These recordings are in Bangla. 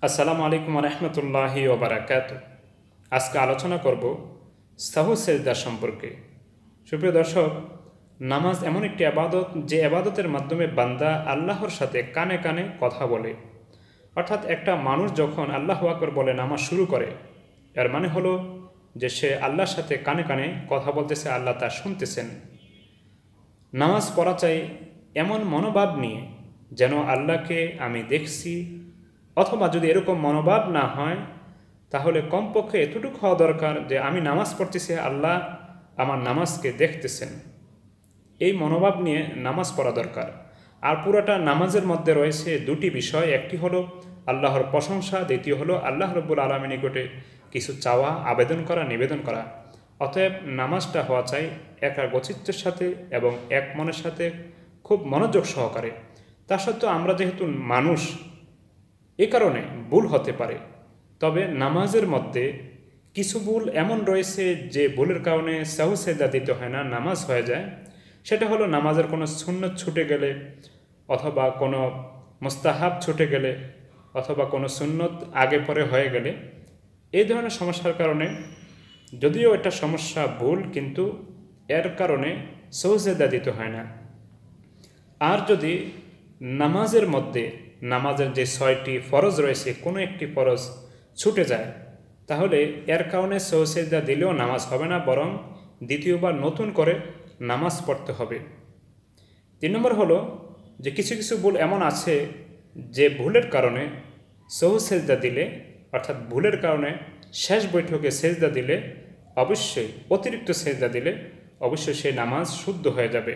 আসসালামুআলাইকুম রহমতুল্লাহি ওয়া বারাকাতুহু। আজকে আলোচনা করব সাহু সেজদা সম্পর্কে। সুপ্রিয় দর্শক, নামাজ এমন একটি আবাদত যে আবাদতের মাধ্যমে বান্দা আল্লাহর সাথে কানে কানে কথা বলে। অর্থাৎ একটা মানুষ যখন আল্লাহু আকবার বলে নামাজ শুরু করে, এর মানে হলো যে সে আল্লাহর সাথে কানে কানে কথা বলতেছে, আল্লাহ তা শুনতেছেন। নামাজ পড়া চাই এমন মনোভাব নিয়ে যেন আল্লাহকে আমি দেখছি, অথবা যদি এরকম মনোভাব না হয় তাহলে কমপক্ষে এতটুকু হওয়া দরকার যে আমি নামাজ পড়তেছি, আল্লাহ আমার নামাজকে দেখতেছেন। এই মনোভাব নিয়ে নামাজ পড়া দরকার। আর পুরোটা নামাজের মধ্যে রয়েছে দুটি বিষয়, একটি হলো আল্লাহর প্রশংসা, দ্বিতীয় হলো আল্লাহ রব্বুল আলামিনের নিকটে কিছু চাওয়া, আবেদন করা, নিবেদন করা। অতএব নামাজটা হওয়া চাই একাগ্রচিত্তের সাথে এবং এক মনের সাথে, খুব মনোযোগ সহকারে। তা সত্ত্বেও আমরা যেহেতু মানুষ, এ কারণে ভুল হতে পারে। তবে নামাজের মধ্যে কিছু ভুল এমন রয়েছে যে ভুলের কারণে সাহু সেজদা দিতে হয় না, নামাজ হয়ে যায়। সেটা হলো নামাজের কোনো সুন্নত ছুটে গেলে, অথবা কোনো মুস্তাহাব ছুটে গেলে, অথবা কোনো সুন্নত আগে পরে হয়ে গেলে। এই ধরনের সমস্যার কারণে, যদিও এটা সমস্যা ভুল, কিন্তু এর কারণে সাহু সেজদা দিতে হয় না। আর যদি নামাজের মধ্যে নামাজের যে 6টি ফরজ রয়েছে কোনো একটি ফরজ ছুটে যায়, তাহলে এর কারণে সাহু সেজদা দিলেও নামাজ হবে না, বরং দ্বিতীয়বার নতুন করে নামাজ পড়তে হবে। 3 নম্বর হলো যে কিছু কিছু ভুল এমন আছে যে ভুলের কারণে সাহু সেজদা দিলে, অর্থাৎ ভুলের কারণে শেষ বৈঠকে সেজদা দিলে, অবশ্যই অতিরিক্ত সেজদা দিলে অবশ্যই সেই নামাজ শুদ্ধ হয়ে যাবে।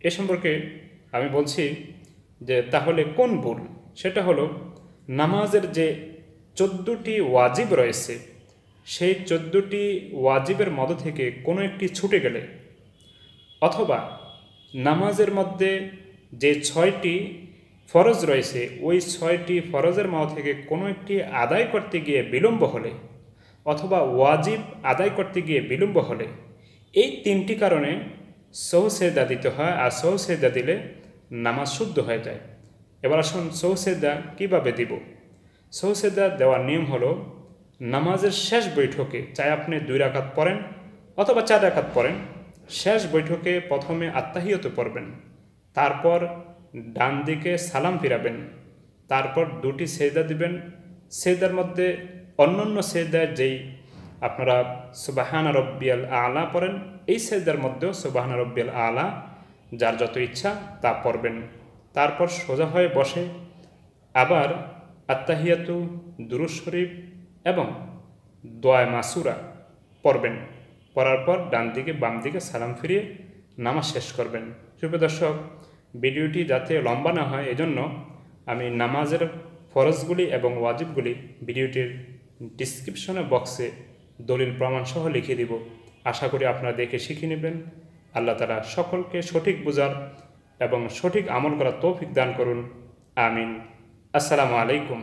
এ সম্পর্কে আমি বলছি যে তাহলে কোন ভুল? সেটা হলো নামাজের যে 14টি ওয়াজিব রয়েছে, সেই 14টি ওয়াজিবের মধ্য থেকে কোনো একটি ছুটে গেলে, অথবা নামাজের মধ্যে যে 6টি ফরজ রয়েছে ওই 6টি ফরজের মধ্য থেকে কোনো একটি আদায় করতে গিয়ে বিলম্ব হলে, অথবা ওয়াজিব আদায় করতে গিয়ে বিলম্ব হলে, এই 3টি কারণে সাহু সেজদা দিতে হয়। আর সাহু সেজদা দিলে নামাজ শুদ্ধ হয়ে যায়। এবার আসুন সাহু সেজদা কীভাবে দিব। সাহু সেজদা দেওয়ার নিয়ম হলো, নামাজের শেষ বৈঠকে, চাই আপনি 2 রাকাত পড়েন অথবা 4 রাকাত পড়েন, শেষ বৈঠকে প্রথমে আত্তাহিয়াত পড়বেন, তারপর ডান দিকে সালাম ফিরাবেন, তারপর 2টি সেজদা দিবেন। সেজদার মধ্যে অন্যান্য সেজদার যেই আপনারা সুবহানা রব্বিয়াল আলা পড়েন, এই সেজদার মধ্যেও সুবহানা রব্বিয়াল আলা যার যত ইচ্ছা তা পড়বেন। তারপর সোজা হয়ে বসে আবার আত্তাহিয়াতু, দুরূদ শরীফ এবং দোয়া মাসুরা পড়বেন। পড়ার পর ডান দিকে বাম দিকে সালাম ফিরিয়ে নামাজ শেষ করবেন। সুপ্রিয় দর্শক, ভিডিওটি যাতে লম্বা না হয় এজন্য আমি নামাজের ফরজগুলি এবং ওয়াজিবগুলি ভিডিওটির ডিসক্রিপশনে বক্সে দলিল প্রমাণ সহ লিখে দিব। আশা করি আপনারা দেখে শিখে নেবেন। আল্লাহ তাআলা সকলকে সঠিক বুঝার এবং সঠিক আমল করার তৌফিক দান করুন। আমিন। আসসালামু আলাইকুম।